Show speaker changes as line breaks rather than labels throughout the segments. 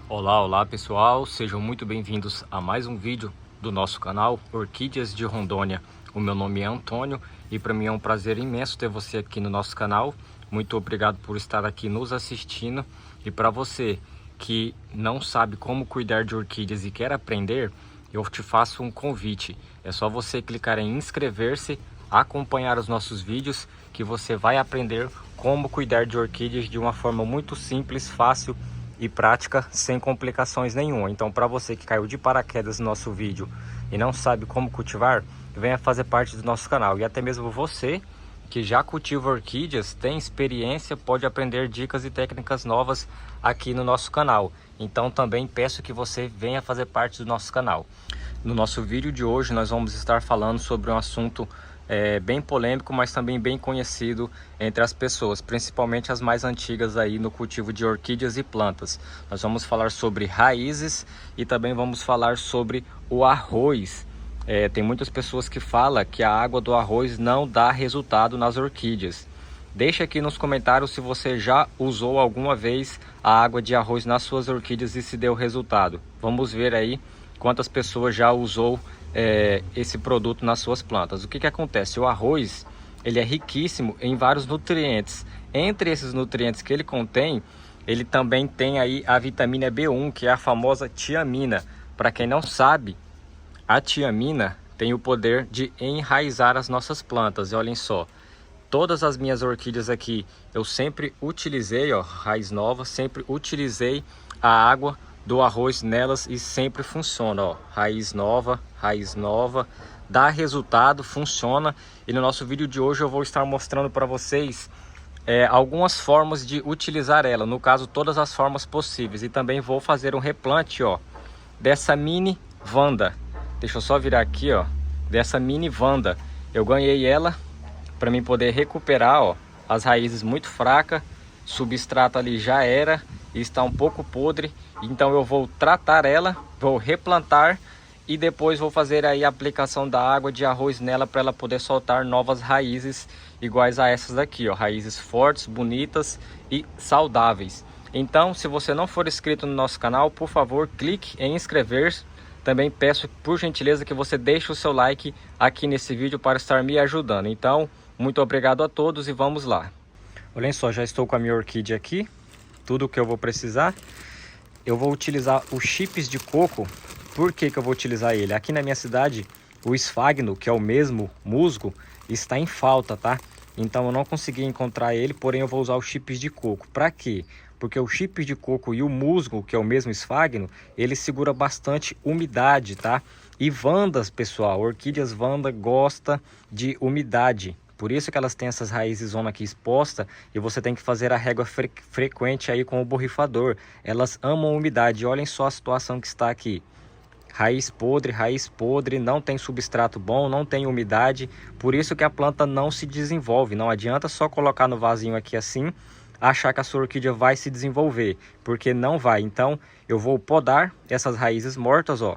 Olá pessoal, sejam muito bem-vindos a mais um vídeo do nosso canal Orquídeas de Rondônia. O meu nome é Antônio e para mim é um prazer imenso ter você aqui no nosso canal. Muito obrigado por estar aqui nos assistindo. E para você que não sabe como cuidar de orquídeas e quer aprender, eu te faço um convite. É só você clicar em inscrever-se, acompanhar os nossos vídeos, que você vai aprender como cuidar de orquídeas de uma forma muito simples, fácil e prática, sem complicações nenhuma. Então, para você que caiu de paraquedas no nosso vídeo e não sabe como cultivar, venha fazer parte do nosso canal. E até mesmo você que já cultiva orquídeas, tem experiência, pode aprender dicas e técnicas novas aqui no nosso canal. Então também peço que você venha fazer parte do nosso canal. No nosso vídeo de hoje nós vamos estar falando sobre um assunto bem polêmico, mas também bem conhecido entre as pessoas, principalmente as mais antigas aí no cultivo de orquídeas e plantas. Nós vamos falar sobre raízes e também vamos falar sobre o arroz. Tem muitas pessoas que falam que a água do arroz não dá resultado nas orquídeas. Deixa aqui nos comentários se você já usou alguma vez a água de arroz nas suas orquídeas e se deu resultado. Vamos ver aí quantas pessoas já usou esse produto nas suas plantas. O que acontece? O arroz, ele é riquíssimo em vários nutrientes. Entre esses nutrientes que ele contém, ele também tem aí a vitamina B1, que é a famosa tiamina. Para quem não sabe, a tiamina tem o poder de enraizar as nossas plantas. E olhem só, todas as minhas orquídeas aqui, eu sempre utilizei, ó, raiz nova, sempre utilizei a água do arroz nelas e sempre funciona, ó, raiz nova, dá resultado, funciona. E no nosso vídeo de hoje eu vou estar mostrando para vocês algumas formas de utilizar ela, no caso todas as formas possíveis. E também vou fazer um replante, ó, dessa mini Vanda. Deixa eu só virar aqui, ó, dessa mini Vanda. Eu ganhei ela para mim poder recuperar, ó, as raízes muito fracas, substrato ali já era e está um pouco podre. Então eu vou tratar ela, vou replantar e depois vou fazer aí a aplicação da água de arroz nela para ela poder soltar novas raízes iguais a essas daqui, ó, raízes fortes, bonitas e saudáveis. Então, se você não for inscrito no nosso canal, por favor, clique em inscrever-se. Também peço, por gentileza, que você deixe o seu like aqui nesse vídeo para estar me ajudando. Então, muito obrigado a todos e vamos lá. Olhem só, já estou com a minha orquídea aqui. Tudo o que eu vou precisar. Eu vou utilizar os chips de coco. Por que eu vou utilizar ele? Aqui na minha cidade, o esfagno, que é o mesmo musgo, está em falta, tá? Então eu não consegui encontrar ele, porém eu vou usar os chips de coco. Para quê? Porque o chip de coco e o musgo, que é o mesmo esfagno, ele segura bastante umidade, tá? E vandas, pessoal, orquídeas vanda gosta de umidade. Por isso que elas têm essas raízes zona aqui exposta e você tem que fazer a régua frequente aí com o borrifador. Elas amam umidade. Olhem só a situação que está aqui. Raiz podre, não tem substrato bom, não tem umidade. Por isso que a planta não se desenvolve. Não adianta só colocar no vasinho aqui assim, achar que a sua orquídea vai se desenvolver, porque não vai. Então eu vou podar essas raízes mortas, ó.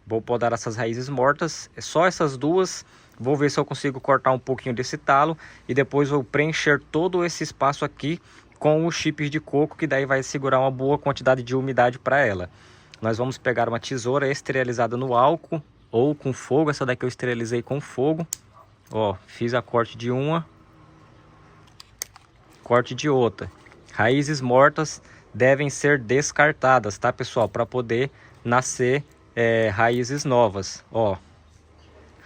Vou podar essas raízes mortas, só essas duas. Vou ver se eu consigo cortar um pouquinho desse talo e depois vou preencher todo esse espaço aqui com os chips de coco, que daí vai segurar uma boa quantidade de umidade para ela. Nós vamos pegar uma tesoura esterilizada no álcool ou com fogo. Essa daqui eu esterilizei com fogo. Ó, fiz a corte de uma, corte de outra. Raízes mortas devem ser descartadas, tá, pessoal? Para poder nascer raízes novas. Ó,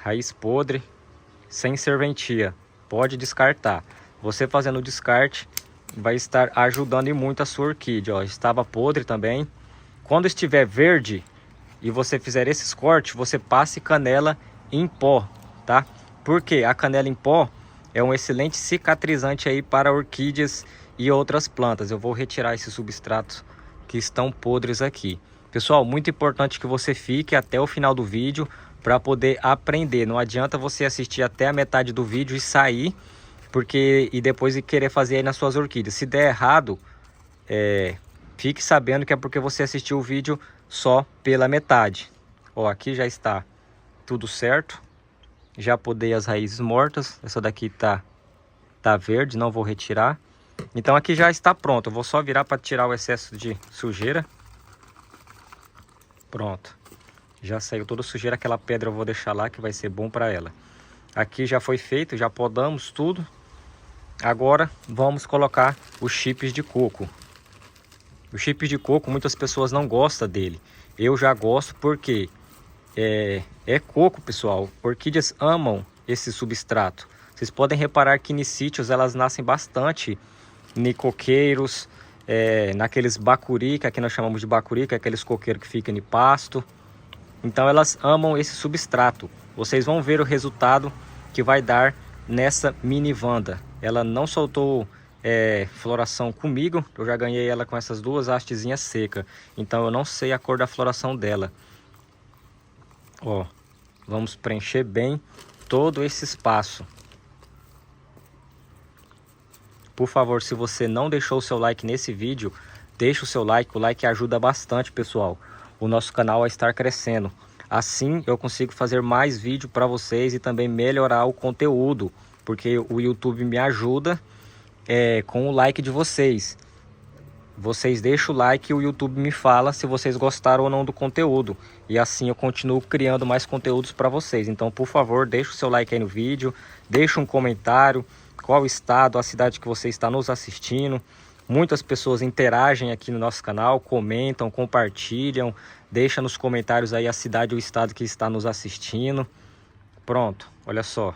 raiz podre, sem serventia, pode descartar. Você fazendo o descarte vai estar ajudando e muito a sua orquídea. Ó, estava podre também. Quando estiver verde e você fizer esses cortes, você passe canela em pó, tá? Porque a canela em pó é um excelente cicatrizante aí para orquídeas e outras plantas. Eu vou retirar esses substratos que estão podres aqui. Pessoal, muito importante que você fique até o final do vídeo para poder aprender. Não adianta você assistir até a metade do vídeo e sair, e depois querer fazer aí nas suas orquídeas. Se der errado, fique sabendo que é porque você assistiu o vídeo só pela metade. Ó, aqui já está tudo certo. Já podei as raízes mortas. Essa daqui tá verde, não vou retirar. Então aqui já está pronto. Eu vou só virar para tirar o excesso de sujeira. Pronto. Já saiu toda a sujeira, aquela pedra eu vou deixar lá que vai ser bom para ela. Aqui já foi feito, já podamos tudo. Agora vamos colocar os chips de coco. O chips de coco, muitas pessoas não gostam dele. Eu já gosto porque é coco, pessoal. Orquídeas amam esse substrato. Vocês podem reparar que em sítios elas nascem bastante em coqueiros, naqueles bacuri, que aqui nós chamamos de bacuri, que é aqueles coqueiros que ficam em pasto. Então elas amam esse substrato. Vocês vão ver o resultado que vai dar nessa mini Wanda. Ela não soltou floração comigo. Eu já ganhei ela com essas duas hastezinhas secas. Então eu não sei a cor da floração dela. Ó, vamos preencher bem todo esse espaço. Por favor, se você não deixou o seu like nesse vídeo, deixa o seu like. O like ajuda bastante, pessoal, o nosso canal a estar crescendo. Assim eu consigo fazer mais vídeo para vocês e também melhorar o conteúdo, porque o YouTube me ajuda com o like de vocês. Vocês deixam o like e o YouTube me fala se vocês gostaram ou não do conteúdo. E assim eu continuo criando mais conteúdos para vocês. Então, por favor, deixa o seu like aí no vídeo, deixa um comentário, qual estado, a cidade que você está nos assistindo. Muitas pessoas interagem aqui no nosso canal, comentam, compartilham. Deixa nos comentários aí a cidade ou o estado que está nos assistindo. Pronto, olha só.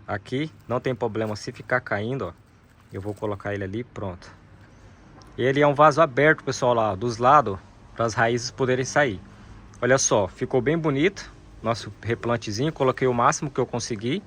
Aqui não tem problema se ficar caindo, ó. Eu vou colocar ele ali, pronto. Ele é um vaso aberto, pessoal, lá dos lados, para as raízes poderem sair. Olha só, ficou bem bonito. Nosso replantezinho, coloquei o máximo que eu consegui,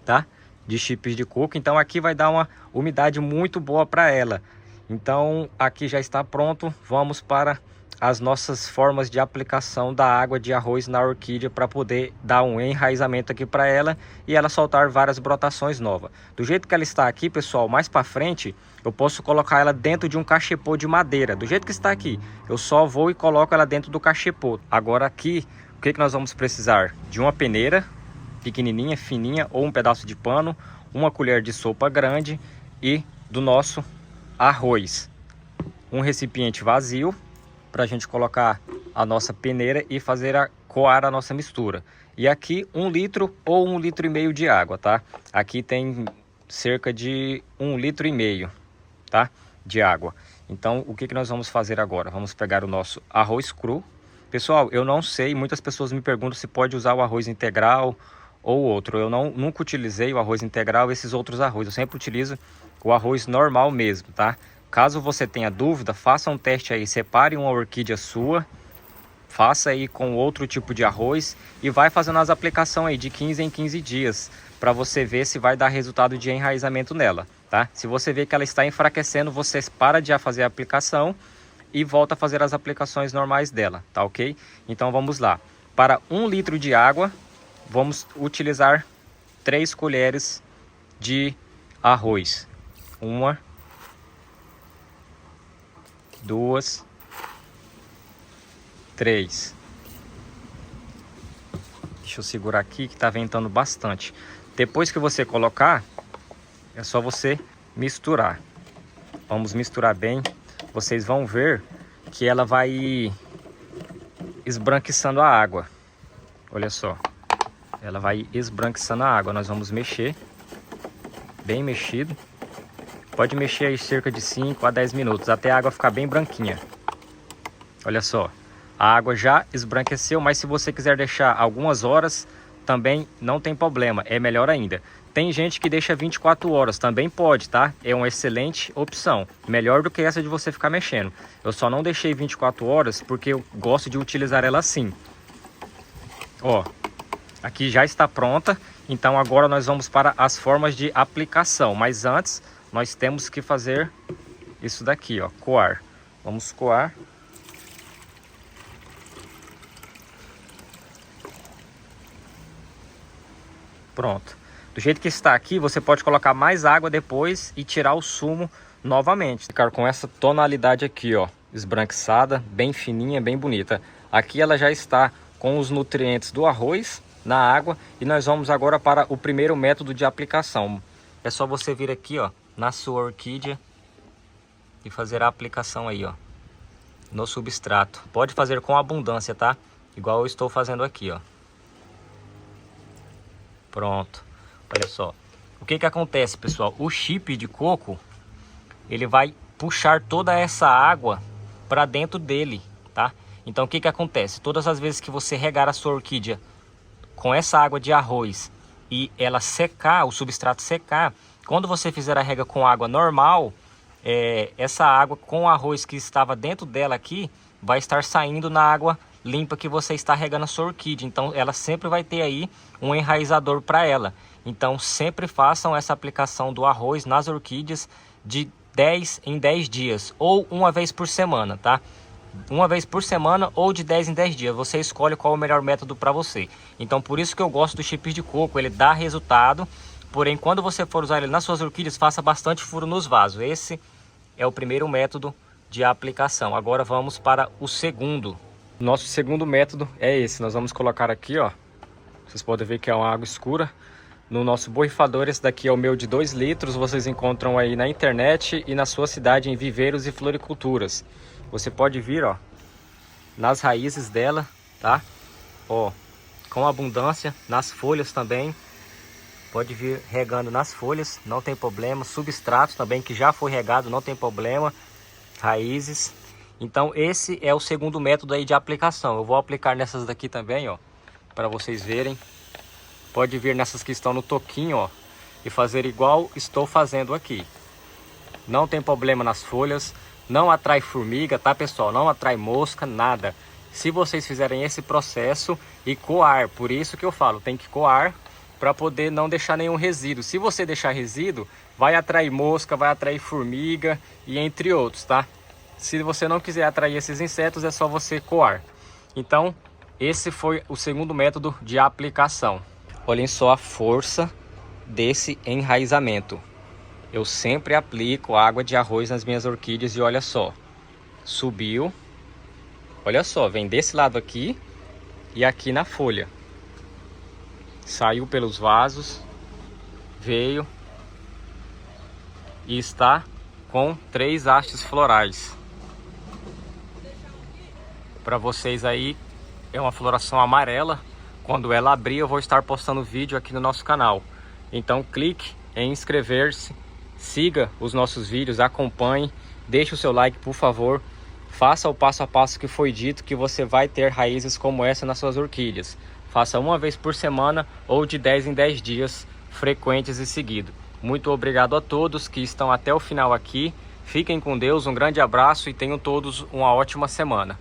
tá? De chips de coco, então aqui vai dar uma umidade muito boa para ela. Então aqui já está pronto, vamos para as nossas formas de aplicação da água de arroz na orquídea para poder dar um enraizamento aqui para ela e ela soltar várias brotações novas. Do jeito que ela está aqui, pessoal, mais para frente eu posso colocar ela dentro de um cachepô de madeira. Do jeito que está aqui, eu só vou e coloco ela dentro do cachepô. Agora aqui, o que nós vamos precisar? De uma peneira pequenininha, fininha, ou um pedaço de pano, uma colher de sopa grande e do nosso arroz. Um recipiente vazio para a gente colocar a nossa peneira e fazer coar a nossa mistura. E aqui 1 litro ou 1,5 litro de água, tá? Aqui tem cerca de 1,5 litro, tá? De água. Então o que nós vamos fazer agora? Vamos pegar o nosso arroz cru. Pessoal, eu não sei, muitas pessoas me perguntam se pode usar o arroz integral ou outro. Eu nunca utilizei o arroz integral, esses outros arroz. Eu sempre utilizo o arroz normal mesmo, tá? Caso você tenha dúvida, faça um teste aí, separe uma orquídea sua, faça aí com outro tipo de arroz e vai fazendo as aplicações aí de 15 em 15 dias, para você ver se vai dar resultado de enraizamento nela, tá? Se você ver que ela está enfraquecendo, você para de fazer a aplicação e volta a fazer as aplicações normais dela, tá ok? Então vamos lá. Para 1 litro de água, vamos utilizar 3 colheres de arroz. 1, 2, 3. Deixa eu segurar aqui que tá ventando bastante. Depois que você colocar, é só você misturar. Vamos misturar bem. Vocês vão ver que ela vai esbranquiçando a água. Olha só. Ela vai esbranquiçando a água. Nós vamos mexer. Bem mexido. Pode mexer aí cerca de 5 a 10 minutos, até a água ficar bem branquinha. Olha só, a água já esbranqueceu, mas se você quiser deixar algumas horas, também não tem problema, é melhor ainda. Tem gente que deixa 24 horas, também pode, tá? É uma excelente opção, melhor do que essa de você ficar mexendo. Eu só não deixei 24 horas porque eu gosto de utilizar ela assim. Ó, aqui já está pronta, então agora nós vamos para as formas de aplicação, mas antes nós temos que fazer isso daqui, ó, coar. Vamos coar. Pronto. Do jeito que está aqui, você pode colocar mais água depois e tirar o sumo novamente. Ficar com essa tonalidade aqui, ó, esbranquiçada, bem fininha, bem bonita. Aqui ela já está com os nutrientes do arroz na água e nós vamos agora para o primeiro método de aplicação. É só você vir aqui, ó, na sua orquídea e fazer a aplicação aí, ó. no substrato. Pode fazer com abundância, tá? Igual eu estou fazendo aqui, ó. Pronto. Olha só. O que que acontece, pessoal? O chip de coco, ele vai puxar toda essa água para dentro dele, tá? Então o que que acontece? Todas as vezes que você regar a sua orquídea com essa água de arroz e ela secar, o substrato secar, quando você fizer a rega com água normal, essa água com o arroz que estava dentro dela aqui, vai estar saindo na água limpa que você está regando a sua orquídea. Então ela sempre vai ter aí um enraizador para ela. Então sempre façam essa aplicação do arroz nas orquídeas de 10 em 10 dias, ou uma vez por semana, tá? Uma vez por semana ou de 10 em 10 dias, você escolhe qual é o melhor método para você. Então por isso que eu gosto do chip de coco, ele dá resultado, porém quando você for usar ele nas suas orquídeas, faça bastante furo nos vasos. Esse é o primeiro método de aplicação. Agora vamos para o segundo. Nosso segundo método é esse, nós vamos colocar aqui, ó, vocês podem ver que é uma água escura, no nosso borrifador. Esse daqui é o meu de 2 litros, vocês encontram aí na internet e na sua cidade em viveiros e floriculturas. Você pode vir, ó, nas raízes dela, tá? Ó, com abundância, nas folhas também. Pode vir regando nas folhas, não tem problema. Substrato também, que já foi regado, não tem problema. Raízes. Então esse é o segundo método aí de aplicação. Eu vou aplicar nessas daqui também, ó, para vocês verem. Pode vir nessas que estão no toquinho, ó, e fazer igual estou fazendo aqui. Não tem problema nas folhas, não atrai formiga, tá, pessoal? Não atrai mosca, nada. Se vocês fizerem esse processo e coar, por isso que eu falo, tem que coar para poder não deixar nenhum resíduo. Se você deixar resíduo, vai atrair mosca, vai atrair formiga e entre outros, tá? Se você não quiser atrair esses insetos, é só você coar. Então, esse foi o segundo método de aplicação. Olhem só a força desse enraizamento. Eu sempre aplico água de arroz nas minhas orquídeas e olha só. Subiu. Olha só, vem desse lado aqui e aqui na folha. Saiu pelos vasos, veio e está com 3 hastes florais. Para vocês aí, é uma floração amarela. Quando ela abrir, eu vou estar postando vídeo aqui no nosso canal. Então clique em inscrever-se, siga os nossos vídeos, acompanhe, deixe o seu like, por favor. Faça o passo a passo que foi dito, que você vai ter raízes como essa nas suas orquídeas. Faça uma vez por semana ou de 10 em 10 dias, frequentes e seguidos. Muito obrigado a todos que estão até o final aqui. Fiquem com Deus, um grande abraço e tenham todos uma ótima semana.